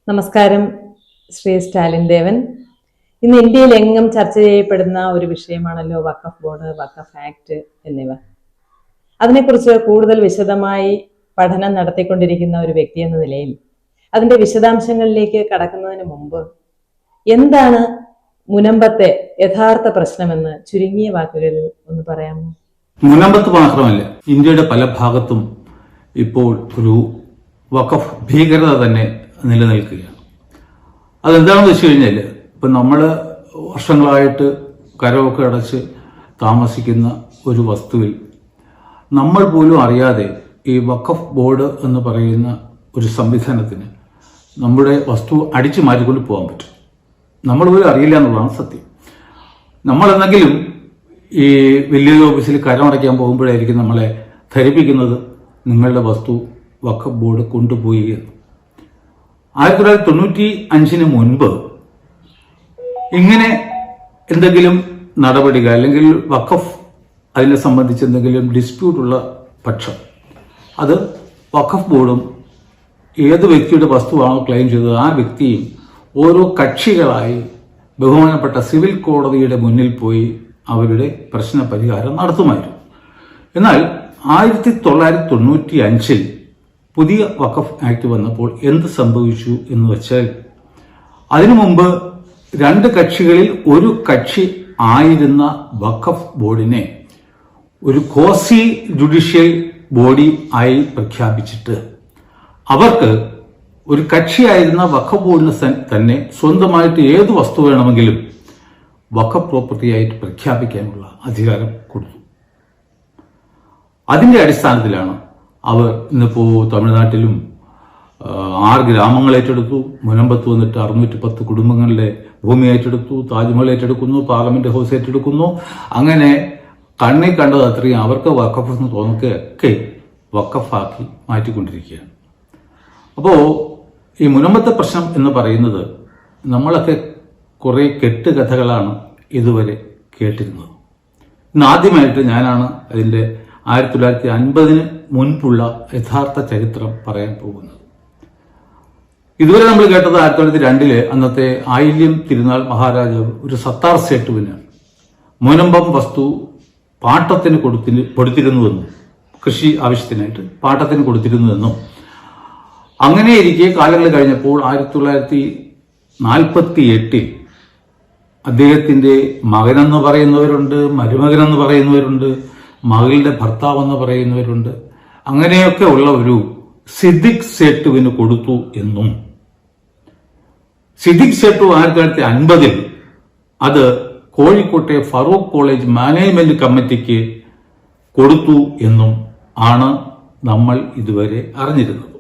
നമസ്കാരം. ശ്രീ സ്റ്റാലിൻ ദേവൻ. ഇന്ന് ഇന്ത്യയിലെങ്ങും ചർച്ച ചെയ്യപ്പെടുന്ന ഒരു വിഷയമാണല്ലോ വഖഫ് ബോർഡ്, വഖഫ് ആക്ട് എന്നിവ. അതിനെക്കുറിച്ച് കൂടുതൽ വിശദമായി പഠനം നടത്തിക്കൊണ്ടിരിക്കുന്ന ഒരു വ്യക്തി എന്ന നിലയിൽ അതിന്റെ വിശദാംശങ്ങളിലേക്ക് കടക്കുന്നതിന് മുമ്പ് എന്താണ് മുനമ്പത്തെ യഥാർത്ഥ പ്രശ്നമെന്ന് ചുരുങ്ങിയ വാക്കുകളിൽ ഒന്ന് പറയാമോ? മുനമ്പത്ത് മാത്രമല്ല, ഇന്ത്യയുടെ പല ഭാഗത്തും ഇപ്പോൾ ഒരു വഖഫ് ഭീകരത തന്നെ നിലനിൽക്കുകയാണ്. അതെന്താണെന്ന് വെച്ച് കഴിഞ്ഞാൽ, ഇപ്പം നമ്മൾ വർഷങ്ങളായിട്ട് കരമൊക്കെ അടച്ച് താമസിക്കുന്ന ഒരു വസ്തുവിൽ നമ്മൾ പോലും അറിയാതെ ഈ വഖഫ് ബോർഡ് എന്ന് പറയുന്ന ഒരു സംവിധാനത്തിന് നമ്മുടെ വസ്തു അടിച്ചു മാറ്റിക്കൊണ്ട് പോകാൻ പറ്റും. നമ്മൾ പോലും അറിയില്ല എന്നുള്ളതാണ് സത്യം. നമ്മളെന്തെങ്കിലും ഈ വലിയ ഓഫീസിൽ കരമടയ്ക്കാൻ പോകുമ്പോഴായിരിക്കും നമ്മളെ ധരിപ്പിക്കുന്നത് നിങ്ങളുടെ വസ്തു വഖഫ് ബോർഡ് കൊണ്ടുപോയി എന്ന്. 1995 മുൻപ് ഇങ്ങനെ എന്തെങ്കിലും നടപടികൾ അല്ലെങ്കിൽ വഖഫ് അതിനെ സംബന്ധിച്ച് എന്തെങ്കിലും ഡിസ്പ്യൂട്ട് ഉള്ള പക്ഷം അത് വഖഫ് ബോർഡും ഏത് വ്യക്തിയുടെ വസ്തുവാണോ ക്ലെയിം ചെയ്തത് ആ വ്യക്തിയും ഓരോ കക്ഷികളായി ബഹുമാനപ്പെട്ട സിവിൽ കോടതിയുടെ മുന്നിൽ പോയി അവരുടെ പ്രശ്ന പരിഹാരം നടത്തുമായിരുന്നു. എന്നാൽ 1995 പുതിയ വഖഫ് ആക്ട് വന്നപ്പോൾ എന്ത് സംഭവിച്ചു എന്ന് വെച്ചാൽ, അതിനു മുമ്പ് രണ്ട് കക്ഷികളിൽ ഒരു കക്ഷി ആയിരുന്ന വഖഫ് ബോർഡിനെ ഒരു ക്വാസി ജുഡീഷ്യൽ ബോഡി ആയി പ്രഖ്യാപിച്ചിട്ട് അവർക്ക് ഒരു കക്ഷിയായിരുന്ന വഖഫ് ബോർഡിന് തന്നെ സ്വന്തമായിട്ട് ഏത് വസ്തു വേണമെങ്കിലും വഖഫ് പ്രോപ്പർട്ടിയായിട്ട് പ്രഖ്യാപിക്കാനുള്ള അധികാരം കൊടുത്തു. അതിന്റെ അടിസ്ഥാനത്തിലാണ് അവർ ഇന്നിപ്പോ തമിഴ്നാട്ടിലും 6 ഗ്രാമങ്ങൾ ഏറ്റെടുത്തു, മുനമ്പത്ത് വന്നിട്ട് 610 കുടുംബങ്ങളുടെ ഭൂമി ഏറ്റെടുത്തു, താജ്മഹൽ ഏറ്റെടുക്കുന്നു, പാർലമെന്റ് ഹൗസ് ഏറ്റെടുക്കുന്നു. അങ്ങനെ കണ്ണി കണ്ടത് അത്രയും അവർക്ക് വഖഫ് എന്ന് തോന്നുകയൊക്കെ വഖഫാക്കി മാറ്റിക്കൊണ്ടിരിക്കുകയാണ്. അപ്പോ ഈ മുനമ്പത്തെ പ്രശ്നം എന്ന് പറയുന്നത് നമ്മളൊക്കെ കുറെ കെട്ടുകഥകളാണ് ഇതുവരെ കേട്ടിരുന്നത്. ഇന്ന് ആദ്യമായിട്ട് ഞാനാണ് അതിന്റെ 1950 മുൻപുള്ള യഥാർത്ഥ ചരിത്രം പറയാൻ പോകുന്നത്. ഇതുവരെ നമ്മൾ കേട്ടത് 1902 അന്നത്തെ ആയില്യം തിരുനാൾ മഹാരാജാവ് ഒരു സത്താർ സേട്ടുവിന് മുനമ്പം വസ്തു പാട്ടത്തിന് കൊടുത്തിരുന്നുവെന്നും കൃഷി ആവശ്യത്തിനായിട്ട് പാട്ടത്തിന് കൊടുത്തിരുന്നുവെന്നും അങ്ങനെയിരിക്കെ കാലങ്ങൾ കഴിഞ്ഞപ്പോൾ 1948 അദ്ദേഹത്തിന്റെ മകനെന്ന് പറയുന്നവരുണ്ട്, മരുമകനെന്ന് പറയുന്നവരുണ്ട്, മകളുടെ ഭർത്താവ് എന്ന് പറയുന്നവരുണ്ട്. അങ്ങനെയൊക്കെ ഉള്ള ഒരു സിദ്ദിഖ് സേട്ടുവിന് കൊടുത്തു എന്നും സിദ്ദിഖ് സേട്ടു 1950 അത് കോഴിക്കോട്ടെ ഫറൂഖ് കോളേജ് മാനേജ്മെന്റ് കമ്മിറ്റിക്ക് കൊടുത്തു എന്നും ആണ് നമ്മൾ ഇതുവരെ അറിഞ്ഞിരുന്നത്.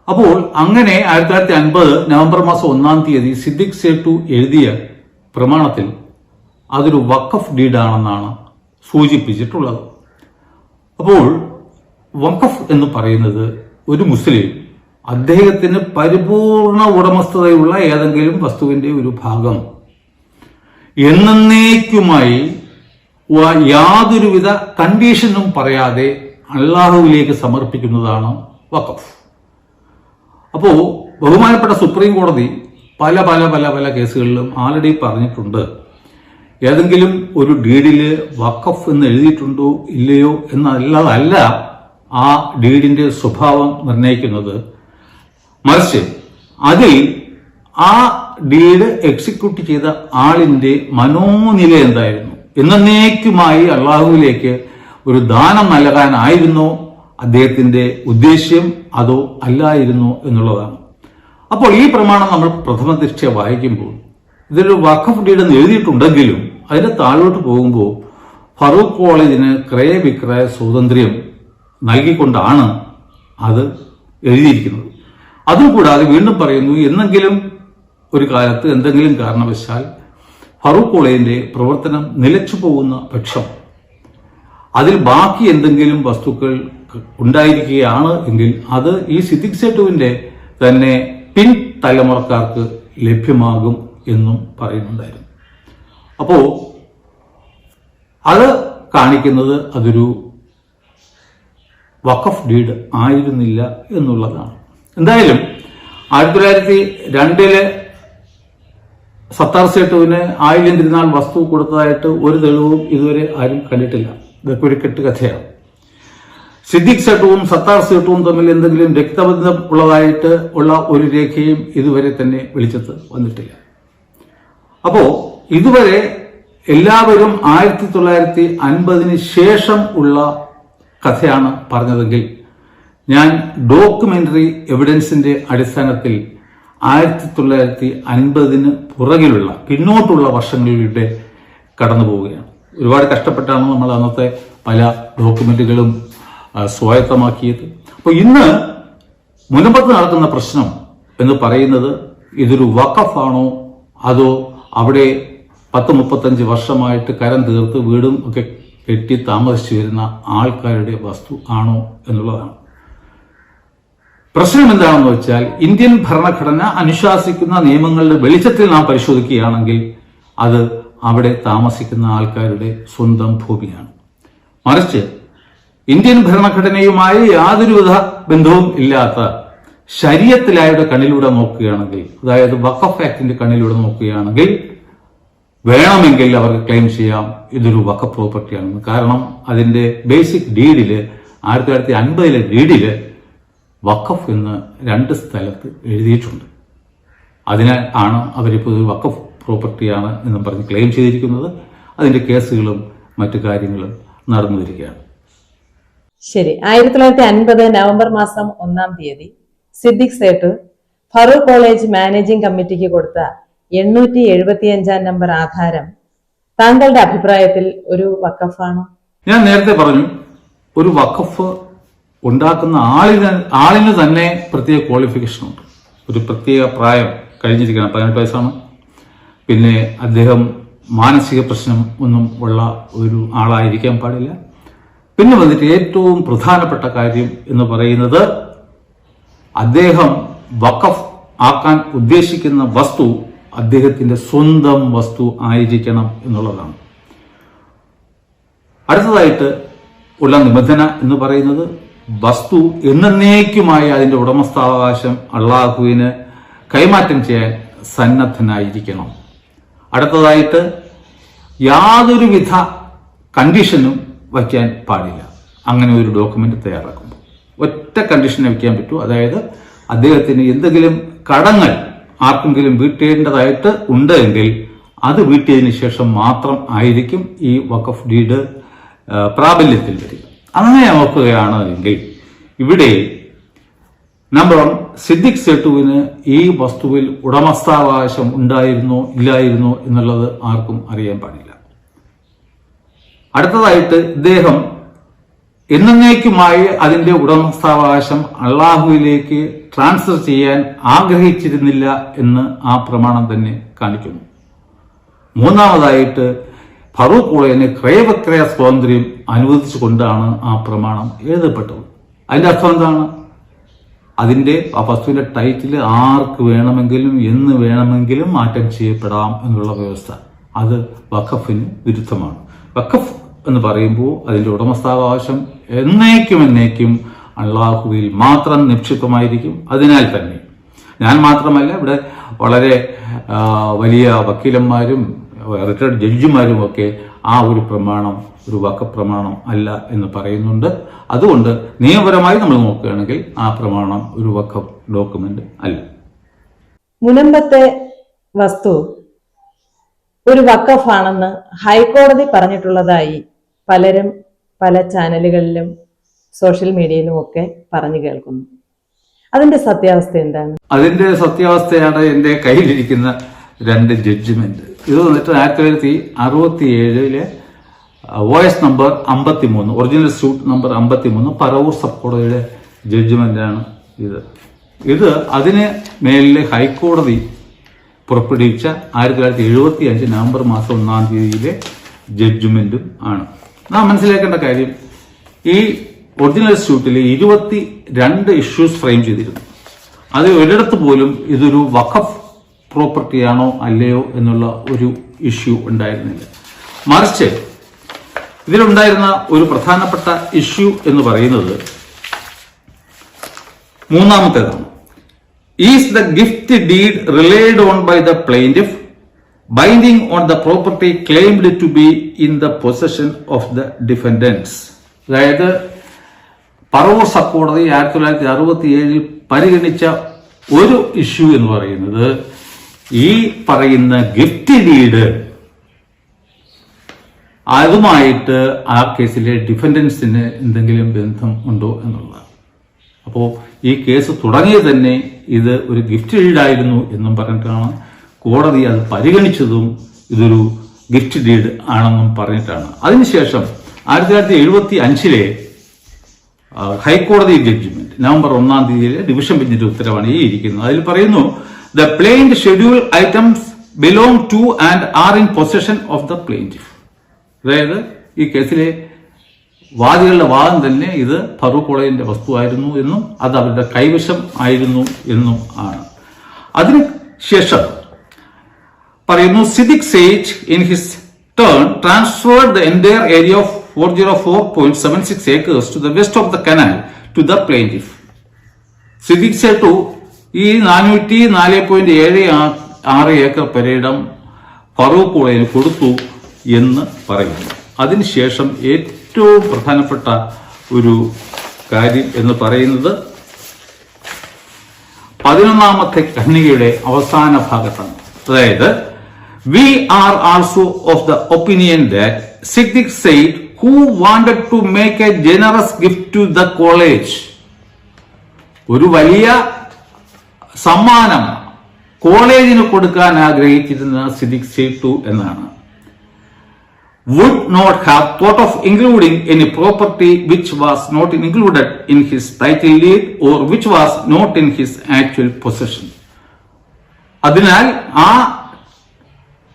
അപ്പോൾ അങ്ങനെ 1950 നവംബർ മാസം 1-ാം തീയതി സിദ്ദിഖ് സേട്ടു എഴുതിയ പ്രമാണത്തിൽ അതൊരു വഖഫ് ഡീഡാണെന്നാണ് സൂചിപ്പിച്ചിട്ടുള്ളത്. അപ്പോൾ വഖഫ് എന്ന് പറയുന്നത് ഒരു മുസ്ലിം അദ്ദേഹത്തിന് പരിപൂർണ ഉടമസ്ഥതയുള്ള ഏതെങ്കിലും വസ്തുവിന്റെ ഒരു ഭാഗം എന്നേക്കുമായി യാതൊരുവിധ കണ്ടീഷനും പറയാതെ അള്ളാഹുവിലേക്ക് സമർപ്പിക്കുന്നതാണ് വഖഫ്. അപ്പോ ബഹുമാനപ്പെട്ട സുപ്രീം കോടതി പല പല പല പല കേസുകളിലും ആൾറെഡി പറഞ്ഞിട്ടുണ്ട്, ഏതെങ്കിലും ഒരു ഡീഡില് വഖഫ് എന്ന് എഴുതിയിട്ടുണ്ടോ ഇല്ലയോ എന്നല്ലാതല്ല ആ ഡീഡിന്റെ സ്വഭാവം നിർണ്ണയിക്കുന്നത്, മറിച്ച് അതിൽ ആ ഡീഡ് എക്സിക്യൂട്ട് ചെയ്ത ആളിന്റെ മനോനില എന്തായിരുന്നു, എന്നേക്കുമായി അള്ളാഹുവിലേക്ക് ഒരു ദാനം നൽകാനായിരുന്നോ അദ്ദേഹത്തിന്റെ ഉദ്ദേശ്യം അതോ അല്ലായിരുന്നോ എന്നുള്ളതാണ്. അപ്പോൾ ഈ പ്രമാണം നമ്മൾ പ്രഥമ ദൃഷ്ട്യ വായിക്കുമ്പോൾ ഇതൊരു വഖഫ് ഡീഡ് എന്ന് എഴുതിയിട്ടുണ്ടെങ്കിലും അതിന്റെ താഴോട്ട് പോകുമ്പോൾ ഫറൂഖ് കോളേജിന് ക്രയവിക്രയ സ്വാതന്ത്ര്യം നൽകിക്കൊണ്ടാണ് അത് എഴുതിയിരിക്കുന്നത്. അതുകൂടാതെ വീണ്ടും പറയുന്നു, എന്നെങ്കിലും ഒരു കാലത്ത് എന്തെങ്കിലും കാരണവശാൽ ഫറൂഖ് കോളേജിന്റെ പ്രവർത്തനം നിലച്ചു പോകുന്ന പക്ഷം അതിൽ ബാക്കി എന്തെങ്കിലും വസ്തുക്കൾ ഉണ്ടായിരിക്കുകയാണ് എങ്കിൽ അത് ഈ സിദ്ദിഖ് സേട്ടുവിന്റെ തന്നെ പിൻ തലമുറക്കാർക്ക് ലഭ്യമാകും എന്നും പറയുന്നുണ്ടായിരുന്നു. അപ്പോ അത് കാണിക്കുന്നത് അതൊരു വഖഫ് ഡീഡ് ആയിരുന്നില്ല എന്നുള്ളതാണ്. എന്തായാലും 1902 സത്താർ സേട്ടുവിന് 1000 തിരുനാൾ വസ്തു കൊടുത്തതായിട്ട് ഒരു തെളിവും ഇതുവരെ ആരും കണ്ടിട്ടില്ല. ഇതൊക്കെ ഒരു കെട്ടുകഥയാണ്. സിദ്ദിഖ് സേട്ടുവും സത്താർ സേട്ടുവും തമ്മിൽ എന്തെങ്കിലും രക്തബന്ധം ഉള്ളതായിട്ട് ഉള്ള ഒരു രേഖയും ഇതുവരെ തന്നെ വെളിച്ചത്ത് വന്നിട്ടില്ല. അപ്പോ ഇതുവരെ എല്ലാവരും 1950 ശേഷം ഉള്ള കഥയാണ് പറഞ്ഞതെങ്കിൽ ഞാൻ ഡോക്യുമെന്ററി എവിഡൻസിന്റെ അടിസ്ഥാനത്തിൽ 1950 പുറകിലുള്ള പിന്നോട്ടുള്ള വർഷങ്ങളിലൂടെ കടന്നു പോവുകയാണ്. ഒരുപാട് കഷ്ടപ്പെട്ടാണ് നമ്മൾ അന്നത്തെ പല ഡോക്യുമെന്റുകളും സ്വായത്തമാക്കിയത്. അപ്പോൾ ഇന്ന് മുനമ്പത്ത് നടക്കുന്ന പ്രശ്നം എന്ന് പറയുന്നത് ഇതൊരു വഖഫാണോ അതോ അവിടെ 10-35 വർഷമായിട്ട് കരം തീർത്ത് വീടും ഒക്കെ കെട്ടി താമസിച്ചു വരുന്ന ആൾക്കാരുടെ വസ്തു ആണോ എന്നുള്ളതാണ്. പ്രശ്നം എന്താണെന്ന് വെച്ചാൽ ഇന്ത്യൻ ഭരണഘടന അനുശാസിക്കുന്ന നിയമങ്ങളുടെ വെളിച്ചത്തിൽ നാം പരിശോധിക്കുകയാണെങ്കിൽ അത് അവിടെ താമസിക്കുന്ന ആൾക്കാരുടെ സ്വന്തം ഭൂമിയാണ്. മറിച്ച് ഇന്ത്യൻ ഭരണഘടനയുമായി യാതൊരുവിധ ബന്ധവും ഇല്ലാത്ത ശരീഅത്തിലായുടെ കണ്ണിലൂടെ നോക്കുകയാണെങ്കിൽ, അതായത് വഖഫ് ആക്ടിന്റെ കണ്ണിലൂടെ നോക്കുകയാണെങ്കിൽ വേണമെങ്കിൽ അവർക്ക് ക്ലെയിം ചെയ്യാം ഇതൊരു വഖഫ് പ്രോപ്പർട്ടിയാണെന്ന്. കാരണം അതിന്റെ ബേസിക് ഡീഡില് 1950 ഡീഡില് വഖഫ് എന്ന് 2 സ്ഥലത്ത് എഴുതിയിട്ടുണ്ട്. അതിനാൽ ആണ് അവരിപ്പോൾ ഒരു വഖഫ് പ്രോപ്പർട്ടിയാണ് എന്നും പറഞ്ഞ് ക്ലെയിം ചെയ്തിരിക്കുന്നത്. അതിന്റെ കേസുകളും മറ്റു കാര്യങ്ങളും നടന്നു വരികയാണ്. ശരി. 1950 നവംബർ മാസം 1-ാം തീയതി സിദ്ദിഖ് സേട്ട് ഫറൂഖ് കോളേജ് മാനേജിംഗ് കമ്മിറ്റിക്ക് കൊടുത്ത 875-ാം നമ്പർ ആധാരം താങ്കളുടെ അഭിപ്രായത്തിൽ ഒരു വഖഫാണോ? ഞാൻ നേരത്തെ പറഞ്ഞു, ഒരു വഖഫ് ഉണ്ടാക്കുന്ന ആളിന് തന്നെ പ്രത്യേക ക്വാളിഫിക്കേഷൻ ഉണ്ട്. ഒരു പ്രത്യേക പ്രായം കഴിഞ്ഞിരിക്കണം, 18 വയസ്സാണ്. പിന്നെ അദ്ദേഹം മാനസിക പ്രശ്നം ഒന്നും ഉള്ള ഒരു ആളായിരിക്കാൻ പാടില്ല. പിന്നെ വന്നിട്ട് ഏറ്റവും പ്രധാനപ്പെട്ട കാര്യം എന്ന് പറയുന്നത് അദ്ദേഹം വഖഫ് ആക്കാൻ ഉദ്ദേശിക്കുന്ന വസ്തു അദ്ദേഹത്തിന്റെ സ്വന്തം വസ്തു ആയിരിക്കണം എന്നുള്ളതാണ്. അടുത്തതായിട്ട് ഉള്ള നിബന്ധന എന്ന് പറയുന്നത് വസ്തു എന്നേക്കുമായി അതിന്റെ ഉടമസ്ഥാവകാശം അള്ളാഹുവിന് കൈമാറ്റം ചെയ്യാൻ സന്നദ്ധനായിരിക്കണം. അടുത്തതായിട്ട് യാതൊരുവിധ കണ്ടീഷനും വയ്ക്കാൻ പാടില്ല. അങ്ങനെ ഒരു ഡോക്യുമെന്റ് തയ്യാറാക്കുമ്പോൾ ഒറ്റ കണ്ടീഷനെ വയ്ക്കാൻ പറ്റൂ. അതായത് അദ്ദേഹത്തിന് എന്തെങ്കിലും കടങ്ങൾ ആർക്കെങ്കിലും വീട്ടേണ്ടതായിട്ട് ഉണ്ടെങ്കിൽ അത് വീട്ടിയതിനു ശേഷം മാത്രം ആയിരിക്കും ഈ വഖഫ് ഡീഡ് പ്രാബല്യത്തിൽ വരിക. അങ്ങനെ നോക്കുകയാണെങ്കിൽ ഇവിടെ നമ്പർ 1, സിദ്ദിഖ് സേട്ടുവിന് ഈ വസ്തുവിൽ ഉടമസ്ഥാവകാശം ഉണ്ടായിരുന്നോ ഇല്ലായിരുന്നോ എന്നുള്ളത് ആർക്കും അറിയാൻ പാടില്ല. അടുത്തതായിട്ട് ഇദ്ദേഹം എന്നേക്കുമായി അതിന്റെ ഉടമസ്ഥാവകാശം അള്ളാഹുവിലേക്ക് ട്രാൻസ്ഫർ ചെയ്യാൻ ആഗ്രഹിച്ചിരുന്നില്ല എന്ന് ആ പ്രമാണം തന്നെ കാണിക്കുന്നു. മൂന്നാമതായിട്ട് ഫറൂഖ് കോളേജിന് ക്രയവിക്രയ സ്വാതന്ത്ര്യം അനുവദിച്ചുകൊണ്ടാണ് ആ പ്രമാണം എഴുതപ്പെട്ടത്. അതിന്റെ അർത്ഥം എന്താണ്? അതിന്റെ ആ വസ്തുവിന്റെ ടൈറ്റിൽ ആർക്ക് വേണമെങ്കിലും എന്ന് വേണമെങ്കിലും മാറ്റം ചെയ്യപ്പെടാം എന്നുള്ള വ്യവസ്ഥ. അത് വഖഫിന് വിരുദ്ധമാണ്. വഖഫ് എന്ന് പറയുമ്പോൾ അതിന്റെ ഉടമസ്ഥാവകാശം എന്നേക്കും അള്ളാഹുവിൽ മാത്രം നിക്ഷിപ്തമായിരിക്കും. അതിനാൽ തന്നെ ഞാൻ മാത്രമല്ല, ഇവിടെ വളരെ വലിയ വക്കീലന്മാരും റിട്ടയർഡ് ജഡ്ജിമാരും ഒക്കെ ആ ഒരു പ്രമാണം ഒരു വഖഫ് പ്രമാണം അല്ല എന്ന് പറയുന്നുണ്ട്. അതുകൊണ്ട് നിയമപരമായി നമ്മൾ നോക്കുകയാണെങ്കിൽ ആ പ്രമാണം ഒരു വഖഫ് ഡോക്യുമെന്റ് അല്ല. മുനമ്പത്തെ വസ്തു ഒരു വഖഫാണെന്ന് ഹൈക്കോടതി പറഞ്ഞിട്ടുള്ളതായി പലരും പല ചാനലുകളിലും സോഷ്യൽ മീഡിയയിലും ഒക്കെ പറഞ്ഞു കേൾക്കുന്നു. അതിന്റെ സത്യാവസ്ഥ എന്താണ്? അതിന്റെ സത്യാവസ്ഥയാണ് എന്റെ കയ്യിലിരിക്കുന്ന 2 ജഡ്ജ്മെന്റ്. ഇത് വന്നിട്ട് 1967 OS number 53, original suit number 53, പറവൂർ സബ് കോടതിയുടെ ജഡ്ജ്മെന്റാണ് ഇത്. അതിന് മേലിലെ ഹൈക്കോടതി പുറപ്പെടുവിച്ച 1975 നവംബർ മാസം 1-ാം തീയതിയിലെ ജഡ്ജ്മെന്റും ആണ്. നാം മനസ്സിലാക്കേണ്ട കാര്യം, ഈ ഒറിജിനൽ സ്യൂട്ടിൽ 22 ഇഷ്യൂസ് ഫ്രെയിം ചെയ്തിരുന്നു. അത് ഒരിടത്ത് പോലും ഇതൊരു വഖഫ് പ്രോപ്പർട്ടിയാണോ അല്ലയോ എന്നുള്ള ഒരു ഇഷ്യൂ ഉണ്ടായിരുന്നില്ല. മറിച്ച് ഇതിലുണ്ടായിരുന്ന ഒരു പ്രധാനപ്പെട്ട ഇഷ്യൂ എന്ന് പറയുന്നത് 3-ാമത്തേതാണ്. is the gift deed relied on by the plaintiff binding on the property claimed to be in the possession of the defendants. അതായത് പറവൂർ സബ് കോടതി 1967 പരിഗണിച്ച ഒരു ഇഷ്യൂ എന്ന് പറയുന്നത് ഈ പറയുന്ന ഗിഫ്റ്റ് ഡീഡ് അതുമായിട്ട് ആ കേസിലെ ഡിഫൻഡൻസിന് എന്തെങ്കിലും ബന്ധം ഉണ്ടോ എന്നുള്ളതാണ്. അപ്പോൾ ഈ കേസ് തുടങ്ങിയത് തന്നെ ഇത് ഒരു ഗിഫ്റ്റ് ഡീഡായിരുന്നു എന്നും പറഞ്ഞിട്ടാണ് കോടതി അത് പരിഗണിച്ചതും ഇതൊരു ഗിഫ്റ്റ് ഡീഡ് ആണെന്നും പറഞ്ഞിട്ടാണ്. അതിനുശേഷം 1975 ഹൈക്കോടതി ജഡ്ജ്മെന്റ് നവംബർ 1-ാം തീയതിയിലെ ഡിവിഷൻ ബെഞ്ചിന്റെ ഉത്തരവാണ് ഈ ഇരിക്കുന്നത്. അതിൽ പറയുന്നു the plaint schedule items belong to and are in possession of the plaintiff. അതായത് ഈ കേസിലെ വാദികളുടെ വാദം തന്നെ ഇത് ഫറൂഖ് കോളേജിന്റെ വസ്തുവായിരുന്നു എന്നും അത് അവരുടെ കൈവശം ആയിരുന്നു എന്നും ആണ്. അതിനുശേഷം പറയുന്നു Siddique said in his turn transferred the entire area of 404.76 acres to the west of the canal to the plaintiff. Siddique Sait ഈ 404.76 ഏക്കർ പെരയിടം ഫറൂഖ് കോളേജിന് കൊടുത്തു എന്ന് പറയുന്നു. അതിനുശേഷം ഏറ്റവും പ്രധാനപ്പെട്ട ഒരു കാര്യം എന്ന് പറയുന്നത് 11ാമത്തെ ഖണ്ഡികയുടെ അവസാന ഭാഗത്താണ്. അതായത് we are also of the opinion that Siddiq Said, who wanted to make a generous gift to the college, ഒരു വലിയ സമ്മാനം കോളേജിന് കൊടുക്കാൻ ആഗ്രഹിച്ചിരുന്ന സിദ്ദിഖ് സേട്ടു എന്നാണ്, would not have thought of including any property which was not included in his title deed or which was not in his actual possession. അതിനാൽ ആ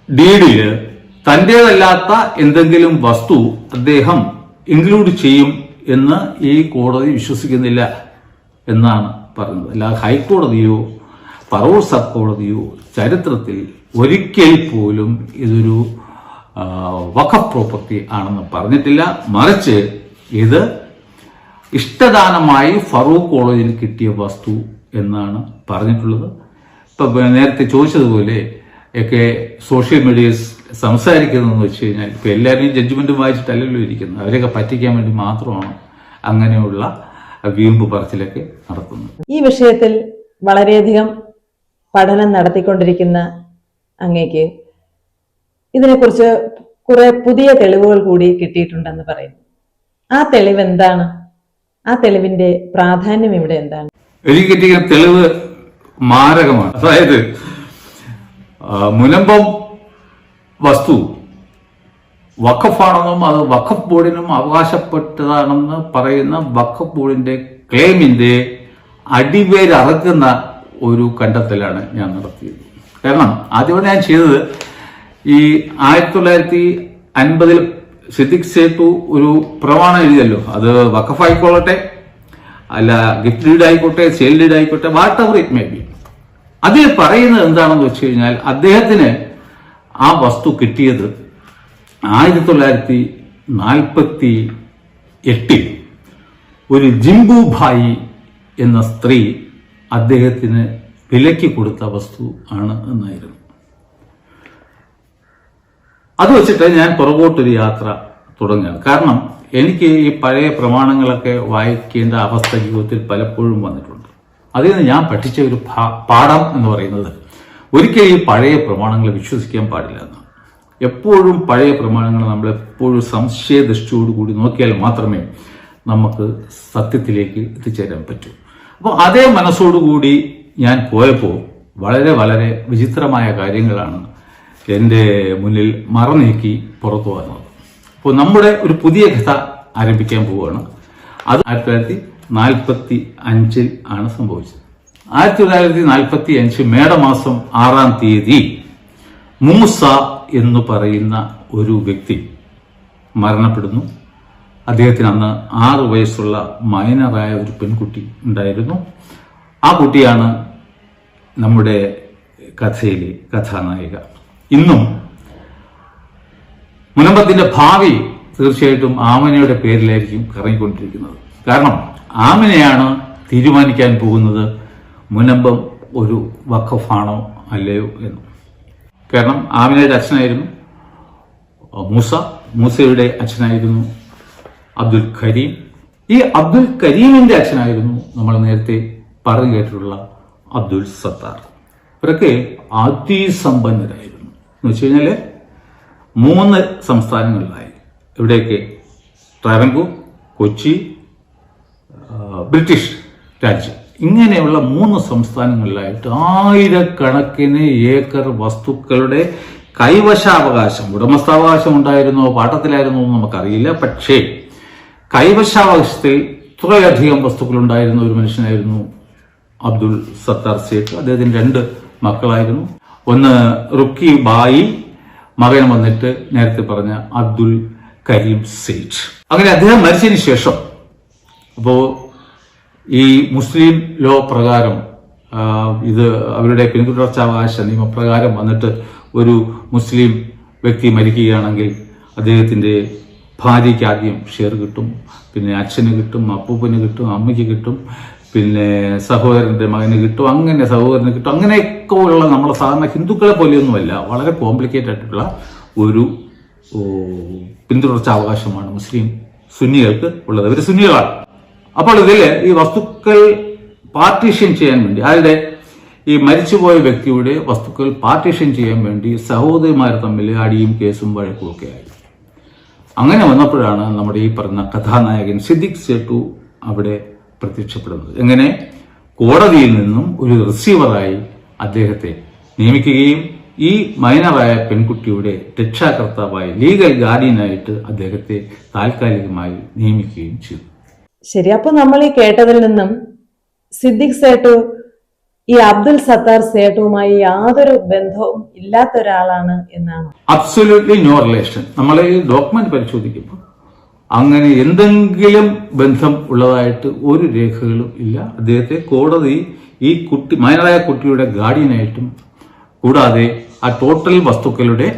ഡീഡില് തന്റേതല്ലാത്ത എന്തെങ്കിലും വസ്തു അദ്ദേഹം ഇൻക്ലൂഡ് ചെയ്യും എന്ന് ഈ കോടതി വിശ്വസിക്കുന്നില്ല എന്നാണ് പറഞ്ഞത്. അല്ലാതെ ഹൈക്കോടതിയോ പറവൂർ സബ് കോടതിയോ ചരിത്രത്തിൽ ഒരിക്കൽ പോലും ഇതൊരു വഖഫ് പ്രോപ്പർട്ടി ആണെന്ന് പറഞ്ഞിട്ടില്ല. മറിച്ച് ഇത് ഇഷ്ടദാനമായി ഫറൂഖ് കോളേജിന് കിട്ടിയ വസ്തു എന്നാണ് പറഞ്ഞിട്ടുള്ളത്. ഇപ്പൊ നേരത്തെ ചോദിച്ചതുപോലെ ഒക്കെ സോഷ്യൽ മീഡിയയിൽ സംസാരിക്കുന്നതെന്ന് വെച്ച് കഴിഞ്ഞാൽ ഇപ്പൊ എല്ലാവരും ജഡ്ജ്മെന്റ് വായിച്ചിട്ടല്ലല്ലോ ഇരിക്കുന്നത്, അവരെയൊക്കെ പറ്റിക്കാൻ വേണ്ടി മാത്രമാണ് അങ്ങനെയുള്ള വീമ്പ് പറച്ചിലൊക്കെ നടത്തുന്നത്. ഈ വിഷയത്തിൽ വളരെയധികം പഠനം നടത്തിക്കൊണ്ടിരിക്കുന്ന അങ്ങേക്ക് ഇതിനെക്കുറിച്ച് കുറെ പുതിയ തെളിവുകൾ കൂടി കിട്ടിയിട്ടുണ്ടെന്ന് പറയുന്നു. ആ തെളിവ് എന്താണ്? ആ തെളിവിന്റെ പ്രാധാന്യം ഇവിടെ എന്താണ്? എനിക്ക് കിട്ടിയ തെളിവ് മാരകമാണ്. അതായത് മുനമ്പം വസ്തു വഖഫാണെന്നും അത് വഖഫ് ബോർഡിനും അവകാശപ്പെട്ടതാണെന്ന് പറയുന്ന വഖഫ് ബോർഡിന്റെ ക്ലെയിമിന്റെ അടിവേരറുക്കുന്ന ഒരു കണ്ടെത്തലാണ് ഞാൻ നടത്തിയത്. കാരണം ആദ്യം ഞാൻ ചെയ്തത് ഈ 1950 സിദ്ദിഖ് സേട്ടു ഒരു പ്രമാണം എഴുതിയല്ലോ, അത് വഖഫായിക്കൊള്ളട്ടെ അല്ല ഗിഫ്റ്റ് ഡീഡ് ആയിക്കോട്ടെ സെയിൽ ഡീഡ് ആയിക്കോട്ടെ what ever it may be, അതിൽ പറയുന്നത് എന്താണെന്ന് വെച്ച് കഴിഞ്ഞാൽ അദ്ദേഹത്തിന് ആ വസ്തു കിട്ടിയത് 1948 ഒരു ജിംബുഭായി എന്ന സ്ത്രീ അദ്ദേഹത്തിന് വിലയ്ക്ക് കൊടുത്ത വസ്തു ആണ് എന്നായിരുന്നു. അത് വെച്ചിട്ട് ഞാൻ പുറകോട്ടൊരു യാത്ര തുടങ്ങുകയാണ്. കാരണം എനിക്ക് ഈ പഴയ പ്രമാണങ്ങളൊക്കെ വായിക്കേണ്ട അവസ്ഥ ജീവിതത്തിൽ പലപ്പോഴും വന്നിട്ടുണ്ട്. അതിൽ നിന്ന് ഞാൻ പഠിച്ച ഒരു പാഠം എന്ന് പറയുന്നത് ഒരിക്കലും ഈ പഴയ പ്രമാണങ്ങളെ വിശ്വസിക്കാൻ പാടില്ല എന്നാണ്. എപ്പോഴും പഴയ പ്രമാണങ്ങൾ നമ്മൾ എപ്പോഴും സംശയദൃഷ്ടിയോടുകൂടി നോക്കിയാൽ മാത്രമേ നമുക്ക് സത്യത്തിലേക്ക് എത്തിച്ചേരാൻ പറ്റൂ. അപ്പോൾ അതേ മനസ്സോടുകൂടി ഞാൻ പോയപ്പോൾ വളരെ വളരെ വിചിത്രമായ കാര്യങ്ങളാണ് എൻ്റെ മുന്നിൽ മറനീക്കി പുറത്തു വന്നത്. അപ്പോൾ നമ്മുടെ ഒരു പുതിയ കഥ ആരംഭിക്കാൻ പോവുകയാണ്. അത് 1945 ആണ് സംഭവിച്ചത്. 1945 മേടമാസം 6-ാം തീയതി മൂസ എന്ന് പറയുന്ന ഒരു വ്യക്തി മരണപ്പെടുന്നു. അദ്ദേഹത്തിന് അന്ന് 6 വയസ്സുള്ള മൈനറായ ഒരു പെൺകുട്ടി ഉണ്ടായിരുന്നു. ആ കുട്ടിയാണ് നമ്മുടെ കഥയിലെ കഥാനായിക. ഇന്നും മുനമ്പത്തിന്റെ ഭാവി തീർച്ചയായിട്ടും ആമനയുടെ പേരിലായിരിക്കും കറങ്ങിക്കൊണ്ടിരിക്കുന്നത്. കാരണം ആമനയാണ് തീരുമാനിക്കാൻ പോകുന്നത് മുനമ്പം ഒരു വഖഫാണോ അല്ലയോ എന്ന്. കാരണം ആമിനയുടെ അച്ഛനായിരുന്നു മൂസയുടെ അച്ഛനായിരുന്നു അബ്ദുൽ കരീം. ഈ അബ്ദുൽ കരീമിന്റെ അച്ഛനായിരുന്നു നമ്മൾ നേരത്തെ പറഞ്ഞു കേട്ടിട്ടുള്ള അബ്ദുൽ സത്താർ. ഇവരൊക്കെ അതിസമ്പന്നരായിരുന്നു. എന്ന് വെച്ച് കഴിഞ്ഞാല് 3 സംസ്ഥാനങ്ങളിലായി. ഇവിടെയൊക്കെ ട്രാവൻകൂർ, കൊച്ചി, ബ്രിട്ടീഷ് രാജ്യം, ഇങ്ങനെയുള്ള 3 സംസ്ഥാനങ്ങളിലായിട്ട് ആയിരക്കണക്കിന് ഏക്കർ വസ്തുക്കളുടെ കൈവശാവകാശം, ഉടമസ്ഥാവകാശം ഉണ്ടായിരുന്നോ പാട്ടത്തിലായിരുന്നോ എന്ന് നമുക്കറിയില്ല. പക്ഷേ കൈവശാവകാശത്തിൽ ഇത്രയധികം വസ്തുക്കൾ ഉണ്ടായിരുന്ന ഒരു മനുഷ്യനായിരുന്നു അബ്ദുൽ സത്താർ സേഠ്. അദ്ദേഹത്തിന് 2 മക്കളായിരുന്നു. ഒന്ന് റുക്കി ബായി, മകൻ വന്നിട്ട് നേരത്തെ പറഞ്ഞ അബ്ദുൽ കരീം സേഠ്. അങ്ങനെ അദ്ദേഹം മരിച്ചതിന് ശേഷം അപ്പോ ഈ മുസ്ലിം ലോ പ്രകാരം ഇത് അവരുടെ പിന്തുടർച്ചാവകാശ നിയമപ്രകാരം വന്നിട്ട് ഒരു മുസ്ലിം വ്യക്തി മരിക്കുകയാണെങ്കിൽ അദ്ദേഹത്തിന്റെ ഭാര്യയ്ക്ക് ആദ്യം ഷെയർ കിട്ടും, പിന്നെ അച്ഛന് കിട്ടും, അപ്പൂപ്പന് കിട്ടും, അമ്മയ്ക്ക് കിട്ടും, പിന്നെ സഹോദരന്റെ മകന് കിട്ടും, അങ്ങനെ സഹോദരന് കിട്ടും. അങ്ങനെയൊക്കെ ഉള്ള നമ്മളെ സാധാരണ ഹിന്ദുക്കളെ പോലെയൊന്നുമല്ല, വളരെ കോംപ്ലിക്കേറ്റഡ് ആയിട്ടുള്ള ഒരു പിന്തുടർച്ചാവകാശമാണ് മുസ്ലിം സുന്നികൾക്ക് ഉള്ളത്. ഇവർ സുന്നികളാണ്. അപ്പോൾ ഇതിൽ ഈ വസ്തുക്കൾ പാർട്ടീഷൻ ചെയ്യാൻ വേണ്ടി, ആരുടെ ഈ മരിച്ചുപോയ വ്യക്തിയുടെ വസ്തുക്കൾ പാർട്ടീഷൻ ചെയ്യാൻ വേണ്ടി സഹോദരിമാർ തമ്മിൽ അടിയും കേസും വഴക്കും ഒക്കെ ആയി. അങ്ങനെ വന്നപ്പോഴാണ് നമ്മുടെ ഈ പറഞ്ഞ കഥാനായകൻ സിദ്ദിഖ് സേട്ടു അവിടെ പ്രത്യക്ഷപ്പെടുന്നത്. എങ്ങനെ കോടതിയിൽ നിന്നും ഒരു റിസീവറായി അദ്ദേഹത്തെ നിയമിക്കുകയും ഈ മൈനറായ പെൺകുട്ടിയുടെ രക്ഷാകർത്താവായി ലീഗൽ ഗാർഡിയനായിട്ട് അദ്ദേഹത്തെ താൽക്കാലികമായി നിയമിക്കുകയും ചെയ്തു. ശരി. അപ്പൊ നമ്മൾ ഈ കേട്ടതിൽ നിന്നും സിദ്ദിഖ് സേട്ടു ഈ അബ്ദുൽ സത്താർ സേട്ടുമായി യാതൊരു ബന്ധവും ഇല്ലാത്ത ഒരാളാണ് എന്നാണ്? Absolutely no relation. നമ്മൾ ഈ ഡോക്യുമെന്റ് പരിശോധിക്കുമ്പോൾ അങ്ങനെ എന്തെങ്കിലും ബന്ധം ഉള്ളതായിട്ട് ഒരു രേഖകളും ഇല്ല. അദ്ദേഹത്തെ കോടതി ഈ കുട്ടി മൈനറായ കുട്ടിയുടെ ഗാർഡിയനായിട്ടും കൂടാതെ ആ ടോട്ടൽ വസ്തുക്കളുടെ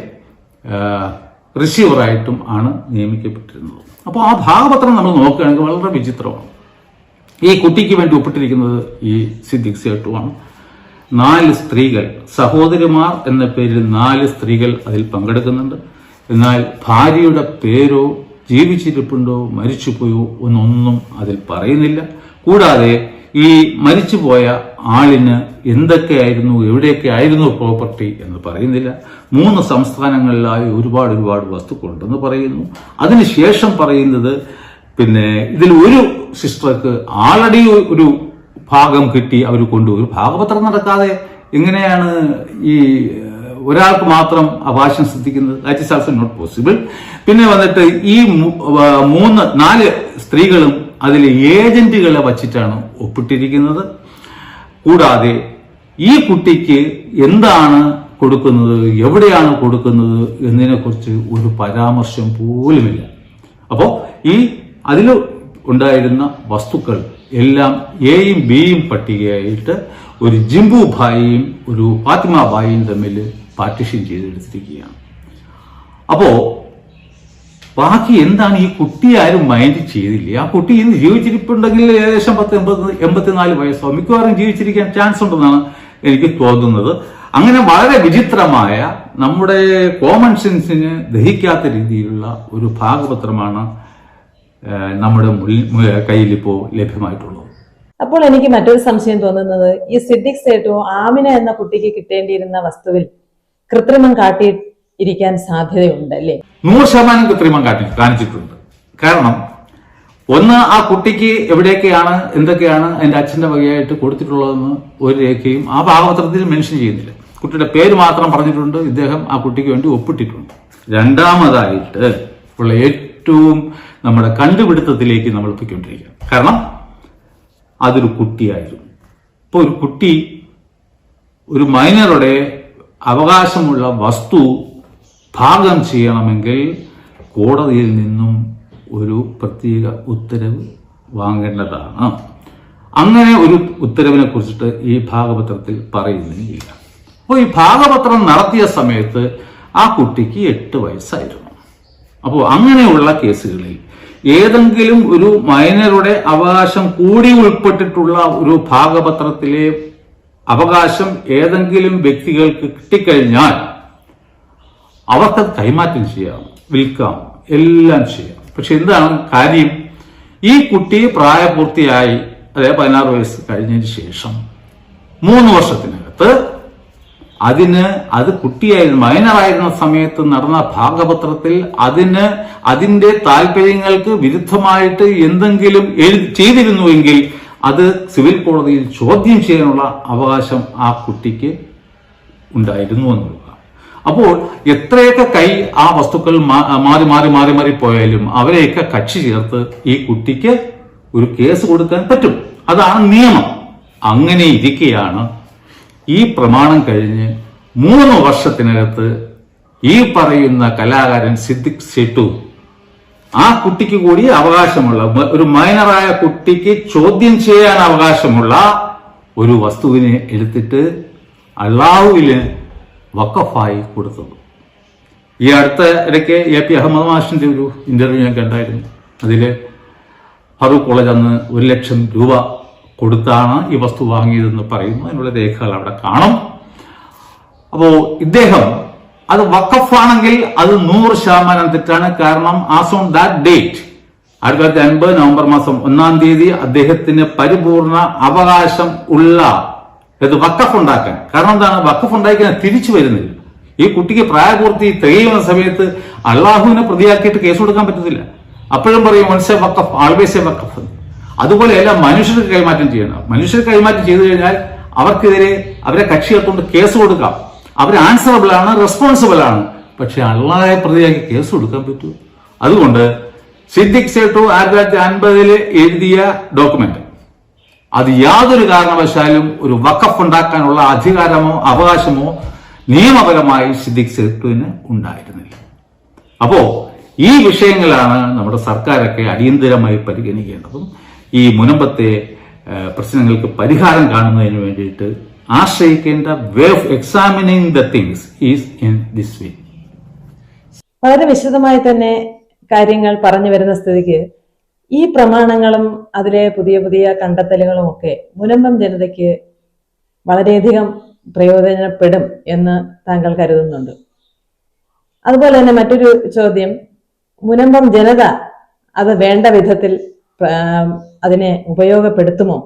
റിസീവറായിട്ടും ആണ് നിയമിക്കപ്പെട്ടിരുന്നത്. അപ്പോൾ ആ ഭാഗപത്രം നമ്മൾ നോക്കുകയാണെങ്കിൽ വളരെ വിചിത്രമാണ്. ഈ കുട്ടിക്ക് വേണ്ടി ഒപ്പിട്ടിരിക്കുന്നത് ഈ സിദ്ദിഖ് സേട്ടുവാണ്. 4 സ്ത്രീകൾ, സഹോദരിമാർ എന്ന പേരിൽ 4 സ്ത്രീകൾ അതിൽ പങ്കെടുക്കുന്നുണ്ട്. എന്നാൽ ഭാര്യയുടെ പേരോ ജീവിച്ചിരിപ്പുണ്ടോ മരിച്ചുപോയോ എന്നൊന്നും അതിൽ പറയുന്നില്ല. കൂടാതെ ഈ മരിച്ചുപോയ ആളിന് എന്തൊക്കെയായിരുന്നു, എവിടെയൊക്കെ ആയിരുന്നു പ്രോപ്പർട്ടി എന്ന് പറയുന്നില്ല. 3 സംസ്ഥാനങ്ങളിലായി ഒരുപാട് വസ്തുക്കളുണ്ടെന്ന് പറയുന്നു. അതിനുശേഷം പറയുന്നത് പിന്നെ ഇതിൽ ഒരു സിസ്റ്റർക്ക് ആൾറെഡി ഒരു ഭാഗം കിട്ടി, അവർ കൊണ്ടുപോയി. ഭാഗപത്രം നടക്കാതെ എങ്ങനെയാണ് ഈ ഒരാൾക്ക് മാത്രം അവകാശം സിദ്ധിക്കുന്നത്? That is also not possible. പിന്നെ വന്നിട്ട് ഈ 4 സ്ത്രീകളും അതിൽ ഏജന്റുകളെ വച്ചിട്ടാണ് ഒപ്പിട്ടിരിക്കുന്നത്. കൂടാതെ ഈ കുട്ടിക്ക് എന്താണ് കൊടുക്കുന്നത്, എവിടെയാണ് കൊടുക്കുന്നത് എന്നതിനെ കുറിച്ച് ഒരു പരാമർശം പോലുമില്ല. അപ്പോ ഈ അതിൽ ഉണ്ടായിരുന്ന വസ്തുക്കൾ എല്ലാം എയും ബിയും പട്ടികയായിട്ട് ഒരു ജിംബു ഭായിയും ഒരു ഫാത്തിമ ഭായിയും തമ്മിൽ പാർട്ടിഷൻ ചെയ്തെടുത്തിരിക്കുകയാണ്. അപ്പോ ബാക്കി എന്താണ്? ഈ കുട്ടി ആരും മൈൻഡ് ചെയ്തില്ല. ആ കുട്ടി ഇന്ന് ജീവിച്ചിരിപ്പുണ്ടെങ്കിൽ ഏകദേശം 84 വയസ്സോ മിക്കവാറും ജീവിച്ചിരിക്കാൻ ചാൻസ് ഉണ്ടെന്നാണ് എനിക്ക് തോന്നുന്നത്. അങ്ങനെ വളരെ വിചിത്രമായ നമ്മുടെ കോമൺ സെൻസിന് ദഹിക്കാത്ത രീതിയിലുള്ള ഒരു ഭാഗപത്രമാണ് നമ്മുടെ കയ്യിൽ ഇപ്പോൾ ലഭ്യമായിട്ടുള്ളത്. അപ്പോൾ എനിക്ക് മറ്റൊരു സംശയം തോന്നുന്നത്, ഈ സിദ്ദിഖ് സേട്ടു ആമിന എന്ന കുട്ടിക്ക് കിട്ടേണ്ടിയിരുന്ന വസ്തുവിൽ കൃത്രിമം കാട്ടിയിരിക്കാൻ സാധ്യതയുണ്ട് അല്ലേ? 100% കൃത്രിമം കാണിച്ചിട്ടുണ്ട്. കാരണം ഒന്ന്, ആ കുട്ടിക്ക് എവിടെയൊക്കെയാണ് എന്തൊക്കെയാണ് അതിന്റെ അച്ഛന്റെ വകയായിട്ട് കൊടുത്തിട്ടുള്ളതെന്ന് ഒരു രേഖയും ആ ഭാഗപത്രത്തിൽ മെൻഷൻ ചെയ്യുന്നില്ല. കുട്ടിയുടെ പേര് മാത്രം പറഞ്ഞിട്ടുണ്ട്, ഇദ്ദേഹം ആ കുട്ടിക്ക് വേണ്ടി ഒപ്പിട്ടിട്ടുണ്ട്. രണ്ടാമതായിട്ട് ഉള്ള ഏറ്റവും നമ്മുടെ കണ്ടുപിടുത്തത്തിലേക്ക് നമ്മൾ പോയിക്കൊണ്ടിരിക്കുക. കാരണം അതൊരു കുട്ടിയായിരുന്നു. ഇപ്പൊ ഒരു കുട്ടി ഒരു മൈനറുടെ അവകാശമുള്ള വസ്തു ഭാഗം ചെയ്യണമെങ്കിൽ കോടതിയിൽ നിന്നും ഒരു പ്രത്യേക ഉത്തരവ് വാങ്ങേണ്ടതാണ്. അങ്ങനെ ഒരു ഉത്തരവിനെ കുറിച്ചിട്ട് ഈ ഭാഗപത്രത്തിൽ പറയുന്നില്ല. അപ്പോൾ ഈ ഭാഗപത്രം നടത്തിയ സമയത്ത് ആ കുട്ടിക്ക് 8 വയസ്സായിരുന്നു. അപ്പോൾ അങ്ങനെയുള്ള കേസുകളിൽ ഏതെങ്കിലും ഒരു മൈനറുടെ അവകാശം കൂടി ഉൾപ്പെട്ടിട്ടുള്ള ഒരു ഭാഗപത്രത്തിലെ അവകാശം ഏതെങ്കിലും വ്യക്തികൾക്ക് കിട്ടിക്കഴിഞ്ഞാൽ അവർക്കത് കൈമാറ്റം ചെയ്യാം, വിൽക്കാം, എല്ലാം ചെയ്യാം. പക്ഷെ എന്താണ് കാര്യം? ഈ കുട്ടി പ്രായപൂർത്തിയായി, അതായത് 16 വയസ്സ് കഴിഞ്ഞതിന് ശേഷം 3 വർഷത്തിനകത്ത് അത് കുട്ടിയായിരുന്നു, മൈനറായിരുന്ന സമയത്ത് നടന്ന ഭാഗപത്രത്തിൽ അതിന്റെ താല്പര്യങ്ങൾക്ക് വിരുദ്ധമായിട്ട് എന്തെങ്കിലും ചെയ്തിരുന്നുവെങ്കിൽ അത് സിവിൽ കോടതിയിൽ ചോദ്യം ചെയ്യാനുള്ള അവകാശം ആ കുട്ടിക്ക് ഉണ്ടായിരുന്നു എന്നുള്ളത്. അപ്പോൾ എത്രയൊക്കെ കൈ ആ വസ്തുക്കൾ മാറി പോയാലും അവരെയൊക്കെ കക്ഷി ചേർത്ത് ഈ കുട്ടിക്ക് ഒരു കേസ് കൊടുക്കാൻ പറ്റും. അതാണ് നിയമം. അങ്ങനെ ഇരിക്കെയാണ് ഈ പ്രമാണം കഴിഞ്ഞ് 3 വർഷത്തിനകത്ത് ഈ പറയുന്ന കലാകാരൻ സിദ്ദിഖ് സേട്ടു ആ കുട്ടിക്ക് കൂടി അവകാശമുള്ള, ഒരു മൈനറായ കുട്ടിക്ക് ചോദ്യം ചെയ്യാൻ അവകാശമുള്ള ഒരു വസ്തുവിനെ എടുത്തിട്ട് അള്ളാഹുവിന് വഖഫായി കൊടുത്തത്. ഈ അടുത്ത ഇടയ്ക്ക് AP അഹമ്മദ് മാഷിന്റെ ഒരു ഇന്റർവ്യൂ ഞാൻ കണ്ടായിരുന്നു. അതില് ഫറൂഖ് കോളേജ് അന്ന് 1 ലക്ഷം രൂപ കൊടുത്താണ് ഈ വസ്തു വാങ്ങിയതെന്ന് പറയുന്നു. അതിനുള്ള രേഖകൾ അവിടെ കാണും. അപ്പോ ഇദ്ദേഹം അത് വഖഫാണെങ്കിൽ അത് 100% തെറ്റാണ്. കാരണം as on that date 1950 November മാസം 1-ാം തീയതി അദ്ദേഹത്തിന് പരിപൂർണ അവകാശം ഉള്ള വഖഫ് ഉണ്ടാക്കാൻ. കാരണം എന്താണ്? വഖഫ് ഉണ്ടാക്കാൻ തിരിച്ചു വരുന്നില്ല. ഈ കുട്ടിക്ക് പ്രായപൂർത്തി തികയുന്ന സമയത്ത് അള്ളാഹുവിനെ പ്രതിയാക്കിയിട്ട് കേസ് കൊടുക്കാൻ പറ്റത്തില്ല. അപ്പോഴും പറയും once a waqf always a waqf. അതുപോലെയല്ല മനുഷ്യർക്ക് കൈമാറ്റം ചെയ്യണം. മനുഷ്യർക്ക് കൈമാറ്റം ചെയ്തു കഴിഞ്ഞാൽ അവർക്കെതിരെ അവരെ കക്ഷി ചേർത്തുകൊണ്ട് കേസ് കൊടുക്കാം. അവർ ആൻസറബിൾ ആണ്, റെസ്പോൺസിബിൾ ആണ്. പക്ഷെ അള്ളാഹയെ പ്രതിയാക്കി കേസ് കൊടുക്കാൻ പറ്റൂ. അതുകൊണ്ട് സിദ്ദിഖ് സേട്ടു 1950 എഴുതിയ ഡോക്യുമെന്റ് അത് യാതൊരു കാരണവശാലും ഒരു വഖഫ് ഉണ്ടാക്കാനുള്ള അധികാരമോ അവകാശമോ നിയമപരമായി സിദ്ദിഖ് സേട്ടുവിന് ഉണ്ടായിരുന്നില്ല. അപ്പോ ഈ വിഷയങ്ങളാണ് നമ്മുടെ സർക്കാരൊക്കെ അടിയന്തരമായി പരിഗണിക്കേണ്ടതും ഈ മുനമ്പത്തെ പ്രശ്നങ്ങൾക്ക് പരിഹാരം കാണുന്നതിന് വേണ്ടിയിട്ട് ആശ്രയിക്കേണ്ട way of examining the things is in this way. വളരെ വിശദമായി തന്നെ കാര്യങ്ങൾ പറഞ്ഞു വരുന്ന സ്ഥിതിക്ക് ഈ പ്രമാണങ്ങളും അതിലെ പുതിയ പുതിയ കണ്ടെത്തലുകളും ഒക്കെ മുനമ്പം ജനതയ്ക്ക് വളരെയധികം പ്രയോജനപ്പെടും എന്ന് താങ്കൾ കരുതുന്നുണ്ട്. അതുപോലെ തന്നെ മറ്റൊരു ചോദ്യം, മുനമ്പം ജനത അത് വേണ്ട വിധത്തിൽ അതിനെ ഉപയോഗപ്പെടുത്തുമോ?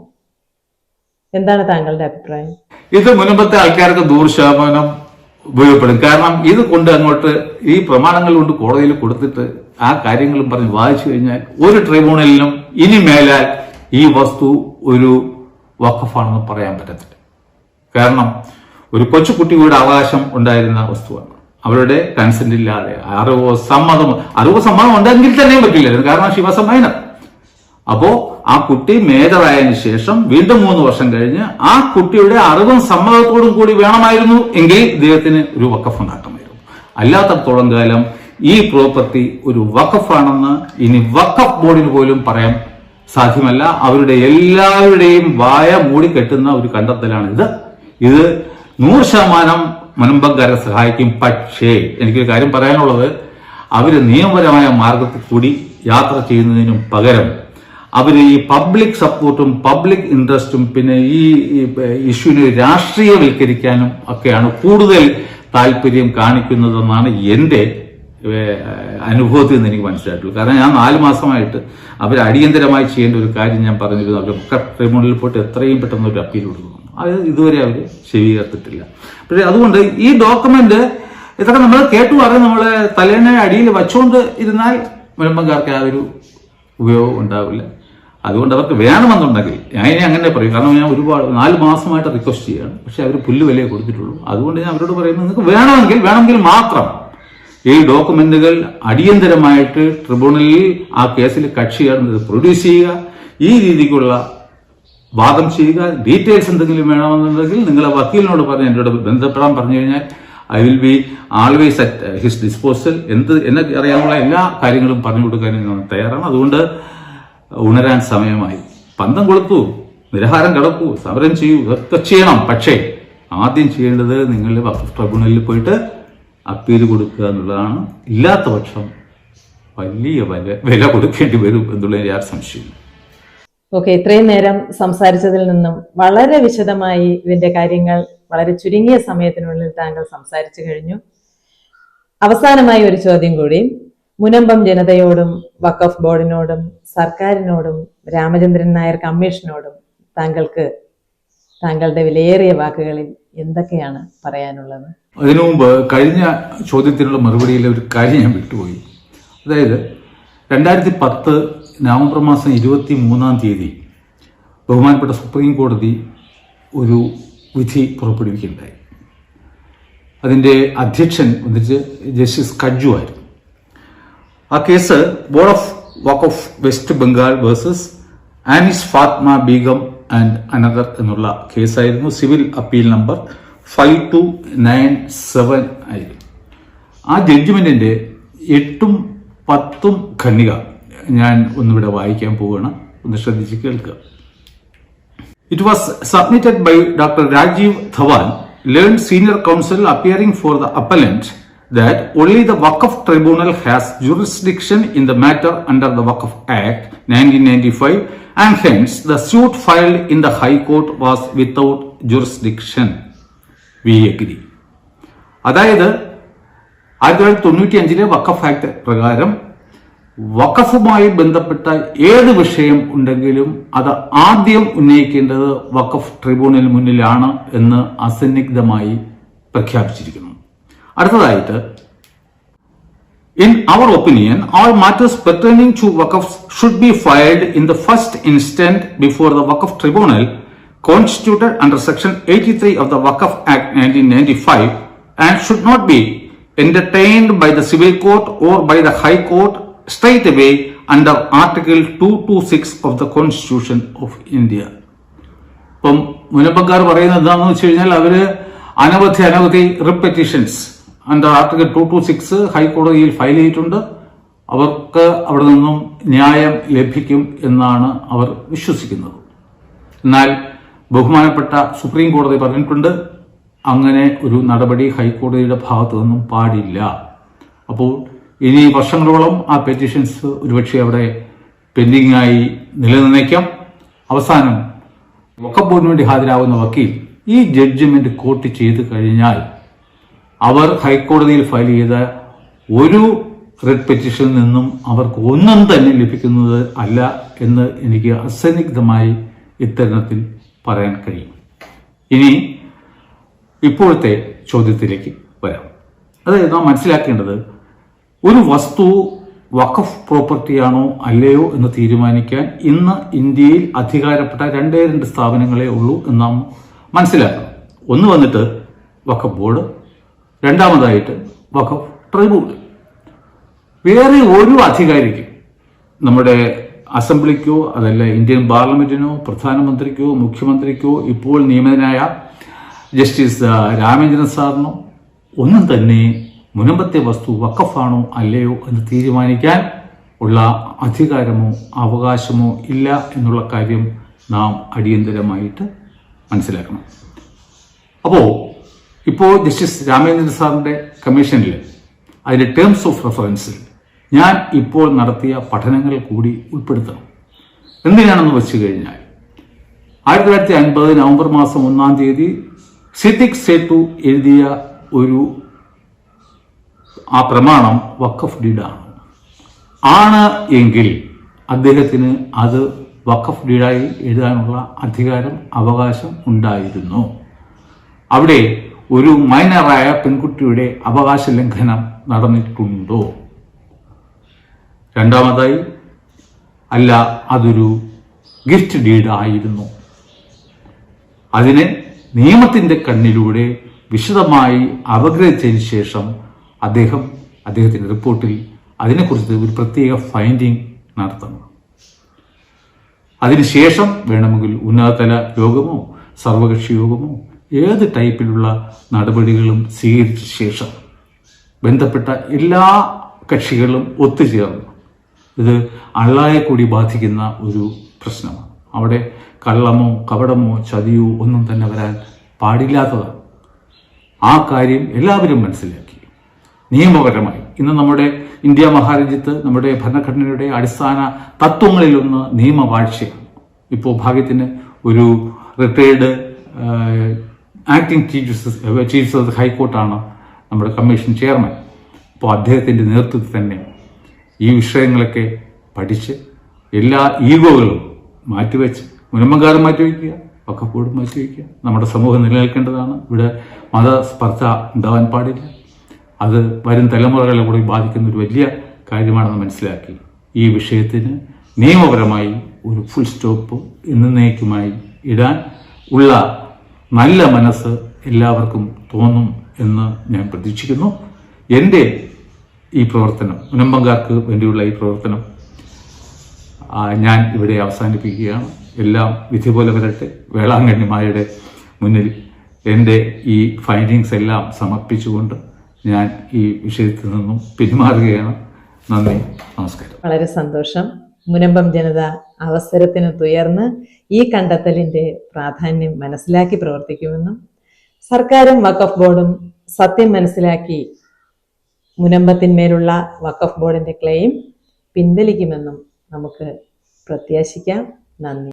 എന്താണ് താങ്കളുടെ അഭിപ്രായം? ഇത് മുനമ്പത്തെ ആൾക്കാർക്ക് 100% ഉപയോഗപ്പെടും. കാരണം ഇത് കൊണ്ട് അങ്ങോട്ട് ഈ പ്രമാണങ്ങൾ കൊണ്ട് കോടതിയിൽ കൊടുത്തിട്ട് ആ കാര്യങ്ങളും പറഞ്ഞ് വായിച്ചു കഴിഞ്ഞാൽ ഒരു ട്രിബ്യൂണലിനും ഇനി മേലാൽ ഈ വസ്തു ഒരു വഖഫാണെന്ന് പറയാൻ പറ്റത്തില്ല. കാരണം ഒരു കൊച്ചുകുട്ടിയുടെ അവകാശം ഉണ്ടായിരുന്ന വസ്തുവാണ്. അവരുടെ കൺസെന്റ് ഇല്ലാതെ അറിവോ സമ്മതം ഉണ്ടെങ്കിൽ തന്നെയും പറ്റില്ലായിരുന്നു. കാരണം ഷി വാസ് എ മൈനർ. അപ്പോ ആ കുട്ടി മേജറായതിനു ശേഷം വീണ്ടും 3 വർഷം കഴിഞ്ഞ് ആ കുട്ടിയുടെ അറിവും സമ്മതത്തോടും കൂടി വേണമായിരുന്നു എങ്കിൽ ഇദ്ദേഹത്തിന് ഒരു വഖഫ് ഉണ്ടാക്കമായിരുന്നു. അല്ലാത്തടത്തോളം കാലം ഈ പ്രോപ്പർട്ടി ഒരു വഖഫാണെന്ന് ഇനി വഖഫ് ബോർഡിന് പോലും പറയാൻ സാധ്യമല്ല. അവരുടെ എല്ലാവരുടെയും വായ മൂടിക്കെട്ടുന്ന ഒരു കണ്ടെത്തലാണ് ഇത് 100% മുനമ്പംകാരെ സഹായിക്കും. പക്ഷേ എനിക്കൊരു കാര്യം പറയാനുള്ളത്, അവര് നിയമപരമായ മാർഗത്തിൽ കൂടി യാത്ര ചെയ്യുന്നതിനും പകരം അവർ ഈ പബ്ലിക് സപ്പോർട്ടും പബ്ലിക് ഇൻട്രസ്റ്റും പിന്നെ ഈ ഇഷ്യൂവിനെ രാഷ്ട്രീയവൽക്കരിക്കാനും ഒക്കെയാണ് കൂടുതൽ താല്പര്യം കാണിക്കുന്നതെന്നാണ് എന്റെ അനുഭവത്തിൽ നിന്ന് എനിക്ക് മനസ്സിലായിട്ടുള്ളൂ. കാരണം ഞാൻ 4 മാസമായിട്ട് അവർ അടിയന്തരമായി ചെയ്യേണ്ട ഒരു കാര്യം ഞാൻ പറഞ്ഞിരുന്നു. അവർ ട്രിബ്യൂണലിൽ പോയിട്ട് എത്രയും പെട്ടെന്ന് ഒരു അപ്പീൽ കൊടുക്കുന്നു. അത് ഇതുവരെ അവർ ശരിയാത്തിട്ടില്ല. പക്ഷെ അതുകൊണ്ട് ഈ ഡോക്യുമെന്റ് ഇതൊക്കെ നമ്മൾ കേട്ടു അറിയാം, നമ്മളെ തലേനെ അടിയിൽ വച്ചുകൊണ്ട് ഇരുന്നാൽ മുനമ്പംകാർക്ക് ആ ഒരു ഉപയോഗം ഉണ്ടാവില്ല. അതുകൊണ്ട് അവർക്ക് വേണമെന്നുണ്ടെങ്കിൽ ഞാൻ ഇനി അങ്ങനെ പറയും. കാരണം ഞാൻ ഒരുപാട് 4 മാസമായിട്ട് റിക്വസ്റ്റ് ചെയ്യുകയാണ്. പക്ഷെ അവർ പുല്ല് വിലയെ കൊടുത്തിട്ടുള്ളൂ. അതുകൊണ്ട് ഞാൻ അവരോട് പറയുന്നത്, നിങ്ങൾക്ക് വേണമെങ്കിൽ മാത്രം ഈ ഡോക്യുമെന്റുകൾ അടിയന്തരമായിട്ട് ട്രിബ്യൂണലിൽ ആ കേസിൽ കക്ഷി ചേർന്നത് പ്രൊഡ്യൂസ് ചെയ്യുക. ഈ രീതിക്കുള്ള വാദം ചെയ്യുക. ഡീറ്റെയിൽസ് എന്തെങ്കിലും വേണമെന്നുണ്ടെങ്കിൽ നിങ്ങളെ വക്കീലിനോട് പറഞ്ഞ് എന്നോട് ബന്ധപ്പെടാൻ പറഞ്ഞു കഴിഞ്ഞാൽ I will be always at his disposal. എന്നെ അറിയാനുള്ള എല്ലാ കാര്യങ്ങളും പറഞ്ഞു കൊടുക്കാൻ ഞാൻ തയ്യാറാണ്. അതുകൊണ്ട് ഉണരാൻ സമയമായി. പന്തം കൊളുത്തു, നിരാഹാരം കിടക്കൂ, സമരം ചെയ്യൂ, ഇതൊക്കെ ചെയ്യണം. പക്ഷേ ആദ്യം ചെയ്യേണ്ടത് നിങ്ങൾ വഖഫ് ട്രിബ്യൂണലിൽ പോയിട്ട് അപ്പീൽ കൊടുക്കുക എന്നുള്ളതാണ്. ഇല്ലാത്ത പക്ഷം വലിയ വില കൊടുക്കേണ്ടി വരും എന്നുള്ളതിന് യാതൊരു സംശയമില്ല. ഓക്കെ, ഇത്രയും നേരം സംസാരിച്ചതിൽ നിന്നും വളരെ വിശദമായി ഇതിന്റെ കാര്യങ്ങൾ വളരെ ചുരുങ്ങിയ സമയത്തിനുള്ളിൽ താങ്കൾ സംസാരിച്ചു കഴിഞ്ഞു. അവസാനമായി ഒരു ചോദ്യം കൂടി. മുനമ്പം ജനതയോടും വഖഫ് ബോർഡിനോടും സർക്കാരിനോടും രാമചന്ദ്രൻ നായർ കമ്മീഷനോടും താങ്കൾക്ക് താങ്കളുടെ വിലയേറിയ വാക്കുകളിൽ എന്തൊക്കെയാണ് പറയാനുള്ളത്? അതിനു മുമ്പ് കഴിഞ്ഞ ചോദ്യത്തിനുള്ള മറുപടിയിലെ ഒരു കാര്യം ഞാൻ വിട്ടുപോയി. അതായത് 2010 നവംബർ മാസം 23 ബഹുമാനപ്പെട്ട സുപ്രീം കോടതി ഒരു വിധി പുറപ്പെടുവിക്കുകയുണ്ടായി. അതിൻ്റെ അധ്യക്ഷൻ വന്നിട്ട് ജസ്റ്റിസ് കജ്ജു ആയിരുന്നു. ആ case board of Waqf west Bengal versus Anis Fatma Begum and another എന്നുള്ള കേസായിരുന്നു. സിവിൽ അപ്പീൽ നമ്പർ 5297 ആയിരുന്നു. ആ ജഡ്ജ്മെന്റിന്റെ 8ഉം 10ഉം ഖണ്ഡിക ഞാൻ ഒന്നിവിടെ വായിക്കാൻ പോവുകയാണ്, ഒന്ന് ശ്രദ്ധിച്ച് കേൾക്കുക. It was submitted by Dr. Rajiv Dhawan, learned senior counsel appearing for the appellant, that only the Waqf Tribunal has jurisdiction in the matter under the Waqf Act 1995 and hence the suit filed in the High Court was without jurisdiction. We agree. അതായത് 1995 വഖഫ് act പ്രകാരം വഖഫുമായി ബന്ധപ്പെട്ട ഏത് വിഷയം ഉണ്ടെങ്കിലും അത് ആദ്യം ഉന്നയിക്കേണ്ടത് വഖഫ് ട്രിബ്യൂണലിന് മുന്നിലാണ് എന്ന് അസന്നിഗ്ധമായി പ്രഖ്യാപിച്ചിരിക്കുന്നു. അടുത്തതായിട്ട്, in our opinion, all matters pertaining to waqfs should be filed in the first instant before the Waqf Tribunal constituted under section 83 of the Waqf Act 1995 and should not be entertained by the civil court or by the high court straight away under article 226 of the Constitution of India. ഇപ്പം മുനമ്പക്കാർ പറയുന്നത് എന്താണെന്ന് വെച്ച് കഴിഞ്ഞാൽ അവര് അനവധി റിപ്പറ്റീഷൻസ് under article 226 ഹൈക്കോടതിയിൽ file ചെയ്തിട്ടുണ്ട്. അവർക്ക് അവിടെ നിന്നും ന്യായം ലഭിക്കും എന്നാണ് അവർ വിശ്വസിക്കുന്നത്. എന്നാൽ ബഹുമാനപ്പെട്ട സുപ്രീം കോടതി പറഞ്ഞിട്ടുണ്ട് അങ്ങനെ ഒരു നടപടി ഹൈക്കോടതിയുടെ ഭാഗത്തു നിന്നും പാടില്ല. അപ്പോൾ ഇനി വർഷങ്ങളോളം ആ പെറ്റീഷൻസ് ഒരുപക്ഷെ അവിടെ പെൻഡിംഗ് ആയി നിലനിന്നേക്കാം. അവസാനം വഖഫ് ബോർഡിന് വേണ്ടി ഹാജരാകുന്ന വക്കീൽ ഈ ജഡ്ജ്മെന്റ് കോട്ട് ചെയ്ത് കഴിഞ്ഞാൽ അവർ ഹൈക്കോടതിയിൽ ഫയൽ ചെയ്ത ഒരു റിട്ട് പെറ്റീഷനിൽ നിന്നും അവർക്ക് ഒന്നും തന്നെ ലഭിക്കുന്നത് അല്ല എന്ന് എനിക്ക് അസന്നിഗ്ധമായി ഇത്തരണത്തിൽ പറയാൻ കഴിയും. ഇനി ഇപ്പോഴത്തെ ചോദ്യത്തിലേക്ക് വരാം. അതായത് നാം മനസ്സിലാക്കേണ്ടത്, ഒരു വസ്തു വഖഫ് പ്രോപ്പർട്ടിയാണോ അല്ലയോ എന്ന് തീരുമാനിക്കാൻ ഇന്ന് ഇന്ത്യയിൽ അധികാരപ്പെട്ട 2 സ്ഥാപനങ്ങളെ ഉള്ളൂ എന്ന് നാം മനസ്സിലാക്കണം. ഒന്ന് വന്നിട്ട് വഖഫ് ബോർഡ്, രണ്ടാമതായിട്ട് വഖഫ് ട്രിബ്യൂണൽ. വേറെ ഒരു അധികാരിക്കും, നമ്മുടെ അസംബ്ലിക്കോ അതല്ല ഇന്ത്യൻ പാർലമെന്റിനോ പ്രധാനമന്ത്രിക്കോ മുഖ്യമന്ത്രിക്കോ ഇപ്പോൾ നിയമിതനായ ജസ്റ്റിസ് രാമചന്ദ്രൻ സാറിനോ ഒന്നും തന്നെ മുനമ്പത്തെ വസ്തു വഖഫാണോ അല്ലയോ എന്ന് തീരുമാനിക്കാൻ ഉള്ള അധികാരമോ അവകാശമോ ഇല്ല എന്നുള്ള കാര്യം നാം അടിയന്തരമായിട്ട് മനസ്സിലാക്കണം. ഇപ്പോൾ ജസ്റ്റിസ് രാമചന്ദ്രൻ സാറിന്റെ കമ്മീഷനിൽ അതിന്റെ ടേംസ് ഓഫ് റെഫറൻസിൽ ഞാൻ ഇപ്പോൾ നടത്തിയ പഠനങ്ങൾ കൂടി ഉൾപ്പെടുത്തണം. എന്തിനാണെന്ന് വെച്ച് കഴിഞ്ഞാൽ 1950 നവംബർ മാസം 1 സിദ്ദിഖ് സേട്ടു എഴുതിയ ആ പ്രമാണം വഖഫ് ഡീഡാണ്. ആണ് എങ്കിൽ അദ്ദേഹത്തിന് അത് വഖഫ് ഡീഡായി എഴുതാനുള്ള അധികാരം അവകാശം ഉണ്ടായിരുന്നു. അവിടെ ഒരു മൈനറായ പെൺകുട്ടിയുടെ അവകാശ ലംഘനം നടന്നിട്ടുണ്ടോ? രണ്ടാമതായി, അല്ല, അതൊരു ഗിഫ്റ്റ് ഡീഡ് ആയിരുന്നു. അതിനെ നിയമത്തിന്റെ കണ്ണിലൂടെ വിശദമായി അപഗ്രഹിച്ചതിന് ശേഷം അദ്ദേഹത്തിന്റെ റിപ്പോർട്ടിൽ അതിനെക്കുറിച്ച് ഒരു പ്രത്യേക ഫൈൻഡിങ് നടത്തണം. അതിനുശേഷം വേണമെങ്കിൽ ഉന്നതതല യോഗമോ സർവകക്ഷി യോഗമോ ഏത് ടൈപ്പിലുള്ള നടപടികളും സ്വീകരിച്ച ശേഷം ബന്ധപ്പെട്ട എല്ലാ കക്ഷികളും ഒത്തുചേർന്ന്, ഇത് അള്ളായെ കൂടി ബാധിക്കുന്ന ഒരു പ്രശ്നമാണ്. അവിടെ കള്ളമോ കപടമോ ചതിയോ ഒന്നും തന്നെ വരാൻ പാടില്ലാത്തതാണ്. ആ കാര്യം എല്ലാവരും മനസ്സിലാക്കി നിയമപരമായി ഇന്ന് നമ്മുടെ ഇന്ത്യ മഹാരാജ്യത്ത് നമ്മുടെ ഭരണഘടനയുടെ അടിസ്ഥാന തത്വങ്ങളിലൊന്ന് നിയമവാഴ്ചയാണ്. ഇപ്പോൾ ഭാഗ്യത്തിന് ഒരു റിട്ടയർഡ് ആക്ടിംഗ് ചീഫ് ഓഫ് ഹൈക്കോർട്ടാണ് നമ്മുടെ കമ്മീഷൻ ചെയർമാൻ. അപ്പോൾ അദ്ദേഹത്തിൻ്റെ നേതൃത്വത്തിൽ തന്നെ ഈ വിഷയങ്ങളൊക്കെ പഠിച്ച് എല്ലാ ഈഗോകളും മാറ്റിവെച്ച്, മുനമ്പങ്കാലം മാറ്റിവെക്കുക, വഖഫ് ബോർഡ് മാറ്റിവെക്കുക. നമ്മുടെ സമൂഹം നിലനിൽക്കേണ്ടതാണ്. ഇവിടെ മതസ്പർദ്ധ ഉണ്ടാവാൻ പാടില്ല. അത് വരും തലമുറകളെ കൂടി ബാധിക്കുന്ന ഒരു വലിയ കാര്യമാണെന്ന് മനസ്സിലാക്കി ഈ വിഷയത്തിന് നിയമപരമായി ഒരു ഫുൾ സ്റ്റോപ്പ് എന്നേക്കുമായി ഇടാൻ ഉള്ള നല്ല മനസ്സ് എല്ലാവർക്കും തോന്നും എന്ന് ഞാൻ പ്രതീക്ഷിക്കുന്നു. എൻ്റെ ഈ പ്രവർത്തനം, മുനമ്പങ്കാർക്ക് വേണ്ടിയുള്ള ഈ പ്രവർത്തനം ഞാൻ ഇവിടെ അവസാനിപ്പിക്കുകയാണ്. എല്ലാം വിധി പോലെ വരട്ടെ. വേളാങ്കണ്ണി മായയുടെ മുന്നിൽ എൻ്റെ ഈ ഫൈൻഡിങ്സ് എല്ലാം സമർപ്പിച്ചുകൊണ്ട് ഞാൻ ഈ വിഷയത്തിൽ നിന്നും പിന്മാറുകയാണ്. നന്ദി, നമസ്കാരം. വളരെ സന്തോഷം. മുനമ്പം ജനത അവസരത്തിന് തുയർന്ന് ഈ കണ്ടെത്തലിന്റെ പ്രാധാന്യം മനസ്സിലാക്കി പ്രവർത്തിക്കുമെന്നും സർക്കാരും വഖഫ് ബോർഡും സത്യം മനസ്സിലാക്കി മുനമ്പത്തിന്മേലുള്ള വഖഫ് ബോർഡിന്റെ ക്ലെയിം പിൻവലിക്കുമെന്നും നമുക്ക് പ്രത്യാശിക്കാം. നന്ദി.